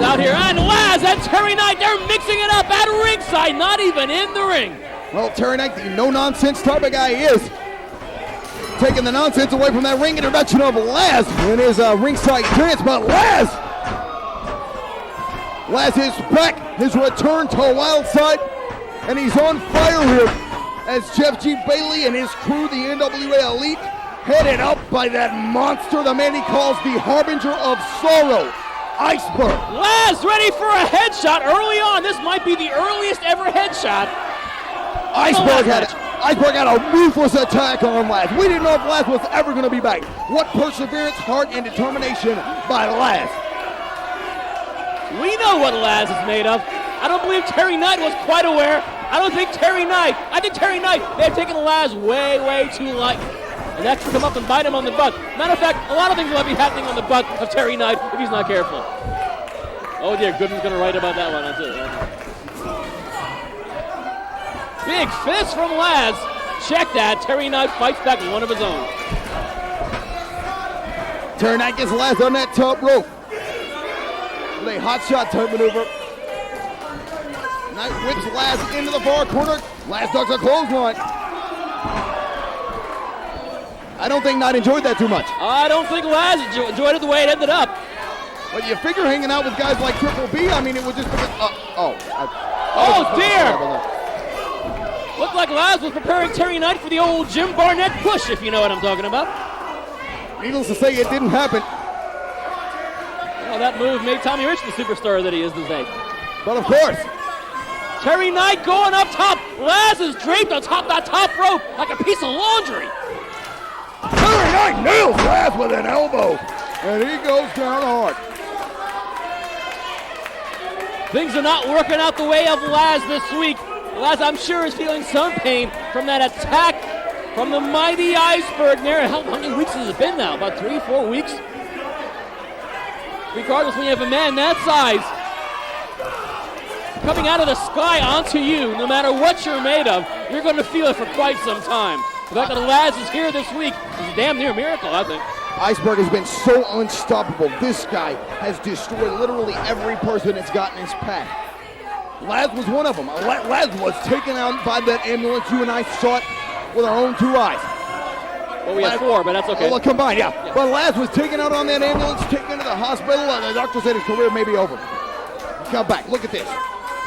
out here. And Lazz and Terry Knight, they're mixing it up at ringside, not even in the ring. Well, Terry Knight, the no-nonsense type of guy he is, taking the nonsense away from that ring introduction of Lazz in his ringside dance, but Lazz is back, his return to Wildside, and he's on fire here as Jeff G. Bailey and his crew, the NWA Elite, headed up by that monster, the man he calls the Harbinger of Sorrow, Iceberg. Lazz ready for a headshot early on. This might be the earliest ever headshot. Iceberg had a ruthless attack on Lazz. We didn't know if Lazz was ever going to be back. What perseverance, heart, and determination by Lazz. We know what Lazz is made of. I don't believe Terry Knight was quite aware. I think Terry Knight may have taken Lazz way, way too light. And that could come up and bite him on the butt. Matter of fact, a lot of things might be happening on the butt of Terry Knight if he's not careful. Oh dear, Goodman's going to write about that one. That's it. Big fist from Lazz. Check that. Terry Knight fights back with one of his own. Terry Knight gets Lazz on that top rope. With a hot shot type maneuver. Knight whips Lazz into the far corner. Lazz ducks a clothesline. I don't think Knight enjoyed that too much. I don't think Lazz enjoyed it the way it ended up. But you figure hanging out with guys like Triple B, I mean, it would just be... Oh dear! Looked like Lazz was preparing Terry Knight for the old Jim Barnett push, if you know what I'm talking about. Needless to say, it didn't happen. Well, that move made Tommy Rich the superstar that he is today. But of course. Terry Knight going up top. Lazz is draped on top that top rope like a piece of laundry. Terry Knight nails Lazz with an elbow. And he goes down hard. Things are not working out the way of Lazz this week. Lazz, I'm sure, is feeling some pain from that attack from the mighty Iceberg there. How many weeks has it been now? About 3-4 weeks? Regardless, when you have a man that size coming out of the sky onto you, no matter what you're made of, you're going to feel it for quite some time. The fact that Lazz is here this week is a damn near miracle, I think. Iceberg has been so unstoppable. This guy has destroyed literally every person that's gotten his path. Lazz was one of them. Lazz was taken out by that ambulance. You and I saw it with our own two eyes. Well, we had four, but that's okay. Well, combined, yeah. But Lazz was taken out on that ambulance, taken to the hospital, and the doctor said his career may be over. Come back, look at this.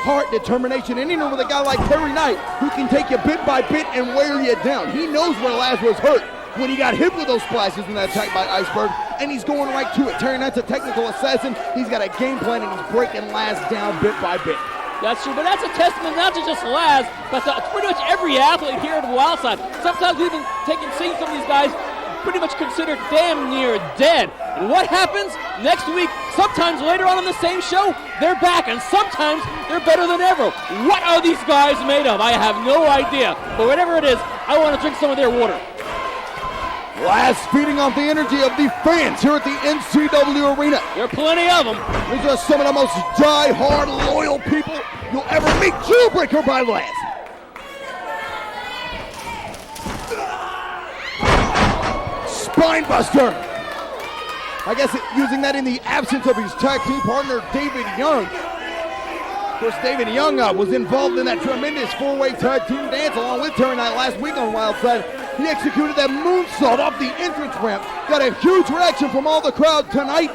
Heart, determination, and even with a guy like Terry Knight, who can take you bit by bit and wear you down. He knows where Lazz was hurt when he got hit with those splashes in that attack by Iceberg, and he's going right to it. Terry Knight's a technical assassin. He's got a game plan, and he's breaking Lazz down bit by bit. That's true, but that's a testament not to just Lazz, but to pretty much every athlete here at Wildside. Sometimes we've been seeing some of these guys pretty much considered damn near dead. And what happens next week? Sometimes later on in the same show, they're back, and sometimes they're better than ever. What are these guys made of? I have no idea, but whatever it is, I want to drink some of their water. Lazz feeding off the energy of the fans here at the NCW Arena. There are plenty of them. These are some of the most die-hard, loyal people you'll ever meet. Jawbreaker by Lazz. Spinebuster. I guess using that in the absence of his tag team partner, David Young. Of course, David Young was involved in that tremendous four-way tag team dance along with Terry Knight last week on Wildside. He executed that moonsault off the entrance ramp. Got a huge reaction from all the crowd tonight.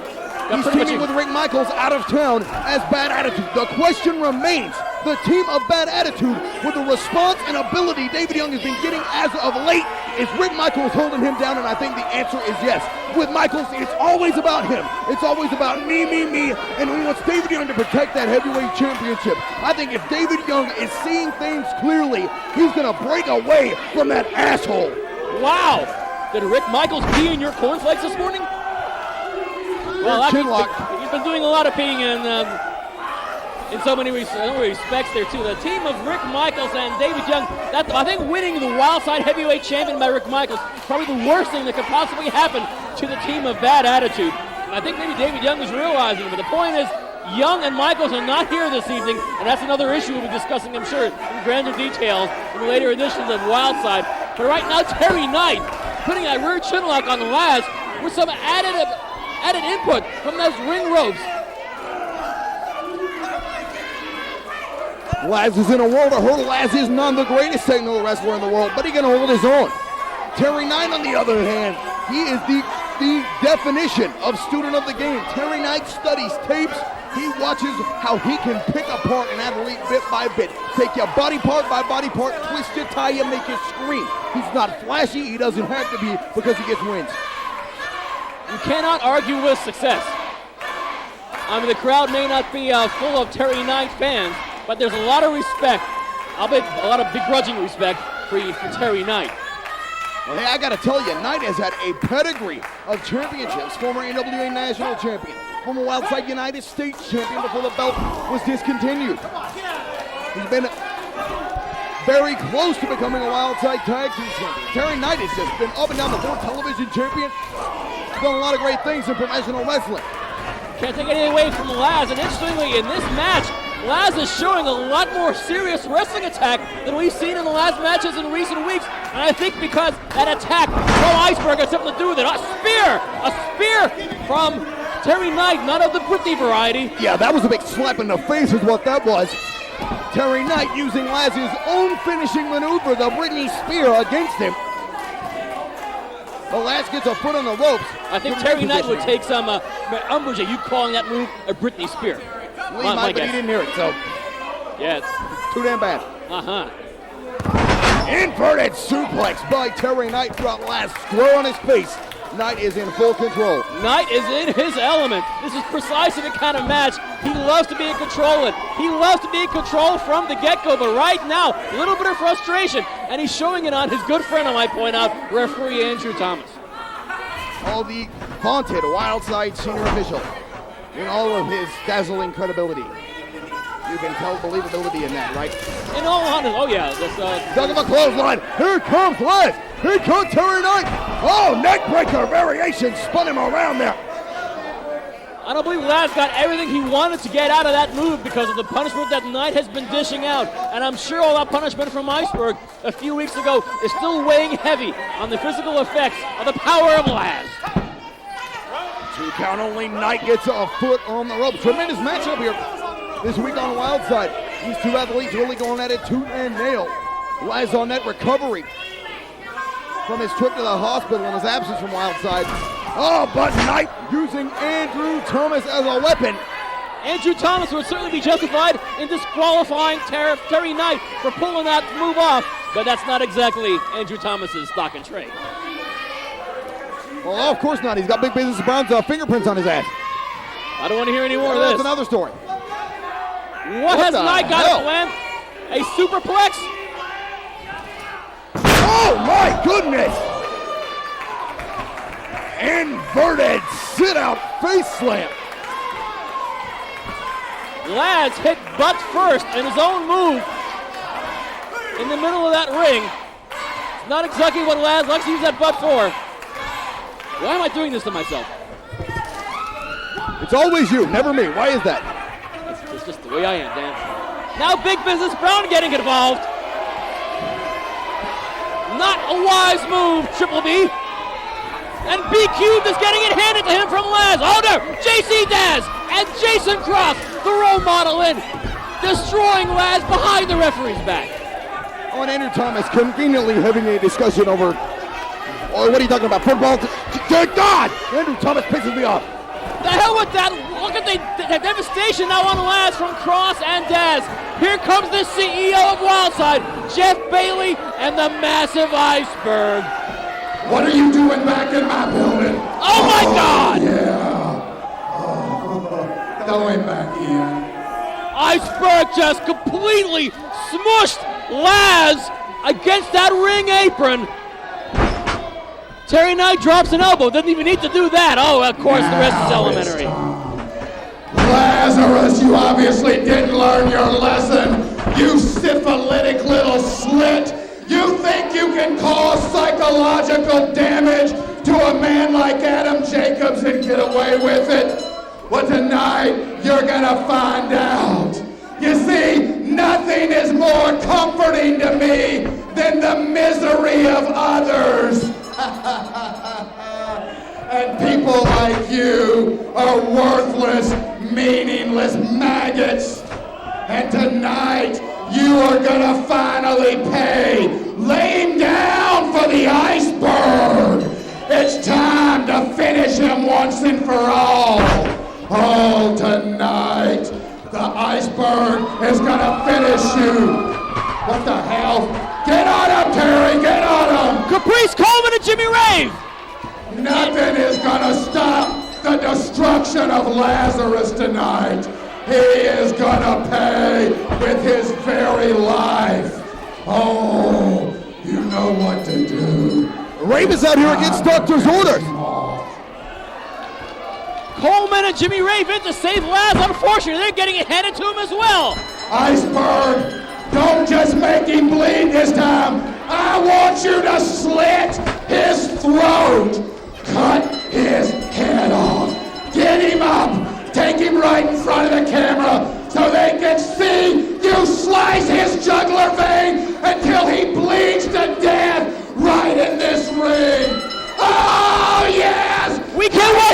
He's teaming with Rick Michaels out of town as Bad Attitude. The question remains, the team of Bad Attitude, with the response and ability David Young has been getting as of late, is Rick Michaels holding him down? And I think the answer is yes. With Michaels, it's always about him. It's always about me, and he wants David Young to protect that heavyweight championship. I think if David Young is seeing things clearly, he's going to break away from that asshole. Wow! Did Rick Michaels pee in your cornflakes this morning? Well, he's been doing a lot of peeing in so many respects there too. The team of Rick Michaels and David Young, I think winning the Wildside Heavyweight Champion by Rick Michaels is probably the worst thing that could possibly happen to the team of Bad Attitude. And I think maybe David Young is realizing it, but the point is, Young and Michaels are not here this evening, and that's another issue we'll be discussing, I'm sure, in grander details in the later editions of Wildside. But right now, Terry Knight putting that rear chin lock on Lazz with some added input from those ring ropes. Lazz is in a world of hurt. Lazz is not the greatest technical wrestler in the world, but he can hold his own. Terry Knight, on the other hand, he is the definition of student of the game. Terry Knight studies tapes. He watches how he can pick apart an athlete bit by bit. Take you body part by body part, twist you, tie you, make you scream. He's not flashy. He doesn't have to be because he gets wins. You cannot argue with success. I mean, the crowd may not be full of Terry Knight fans, but there's a lot of respect, albeit a lot of begrudging respect for Terry Knight. Well, hey, I got to tell you, Knight has had a pedigree of championships. Former NWA National Champion, former Wildside United States Champion before the belt was discontinued. He's been very close to becoming a Wildside Tag Team Champion. Terry Knight has just been up and down the board, television champion. He's done a lot of great things in professional wrestling. Can't take anything away from Lazz, and interestingly, in this match, Lazz is showing a lot more serious wrestling attack than we've seen in the last matches in recent weeks. And I think because that attack from Iceberg has something to do with it. A spear from Terry Knight, not of the Britney variety. Yeah, that was a big slap in the face is what that was. Terry Knight using Lazz's own finishing maneuver, the Britney spear, against him. But Lazz gets a foot on the ropes. I think Terry Knight would take some umbrage at you calling that move a Britney spear. Well, he might, but he didn't hear it, so. Yes. Too damn bad. Inverted suplex by Terry Knight brought Lazz square on his face. Knight is in full control. Knight is in his element. This is precisely the kind of match he loves to be in control in. He loves to be in control from the get-go, but right now, a little bit of frustration, and he's showing it on his good friend, I might point out, referee Andrew Thomas. All the vaunted Wildside senior official in all of his dazzling credibility. You can tell believability in that, right? In all honesty, oh yeah. Dug him a clothesline. Here comes Lazz. Here comes Terry Knight. Oh, neckbreaker variation spun him around there. I don't believe Lazz got everything he wanted to get out of that move because of the punishment that Knight has been dishing out. And I'm sure all that punishment from Iceberg a few weeks ago is still weighing heavy on the physical effects of the power of Lazz. 2 count only. Knight gets a foot on the ropes. Tremendous matchup here this week on Wildside. These two athletes really going at it tooth and nail. Lazz on that recovery from his trip to the hospital and his absence from Wildside. Oh, but Knight using Andrew Thomas as a weapon. Andrew Thomas would certainly be justified in disqualifying Terry Knight for pulling that move off, but that's not exactly Andrew Thomas's stock and trade. Well, of course not. He's got Big Business Brown's fingerprints on his ass. I don't want to hear any more of this. That's another story. What has Knight got to plan? A superplex? Oh my goodness! Inverted sit-out face slam. Lazz hit butt first in his own move in the middle of that ring. It's not exactly what Lazz likes to use that butt for. Why am I doing this to myself? It's always you, never me. Why is that? It's just the way I am, Dan. Now Big Business Brown getting involved. Not a wise move, Triple B. And B-Cube is getting it handed to him from Lazz. Oh no, JC Dazz and Jason Cross, the role model in, destroying Lazz behind the referee's back. Oh, and Andrew Thomas conveniently having a discussion over, oh, what are you talking about, football? Good God! Andrew Thomas pisses me off. The hell with that. Look at the devastation now on Lazz from Cross and Dazz. Here comes the CEO of Wildside, Jeff Bailey, and the massive Iceberg. What are you doing back in my building? Oh my God! Yeah. Going back in. Iceberg just completely smushed Lazz against that ring apron. Terry Knight drops an elbow. Doesn't even need to do that. Oh, of course, the rest is elementary. Lazarus, you obviously didn't learn your lesson. You syphilitic little slit. You think you can cause psychological damage to a man like Adam Jacobs and get away with it? Well, tonight, you're gonna find out. You see, nothing is more comforting to me than the misery of others. And people like you are worthless, meaningless maggots. And tonight, you are gonna finally pay. Lay him down for the Iceberg. It's time to finish him once and for all. Oh, tonight, the Iceberg is gonna finish you. What the hell? Get on him, Terry, get on him. Caprice, Coleman, and Jimmy Rave. Nothing is gonna stop the destruction of Lazarus tonight. He is gonna pay with his very life. Oh, you know what to do. Rave is out here against Doctor's orders. Coleman and Jimmy Rave in to save Lazz. Unfortunately, they're getting it handed to him as well. Iceberg, don't just make him bleed this time. I want you to slit his throat. Cut his head off. Get him up. Take him right in front of the camera so they can see you slice his jugular vein until he bleeds to death right in this ring. Oh, yes! We can't wait.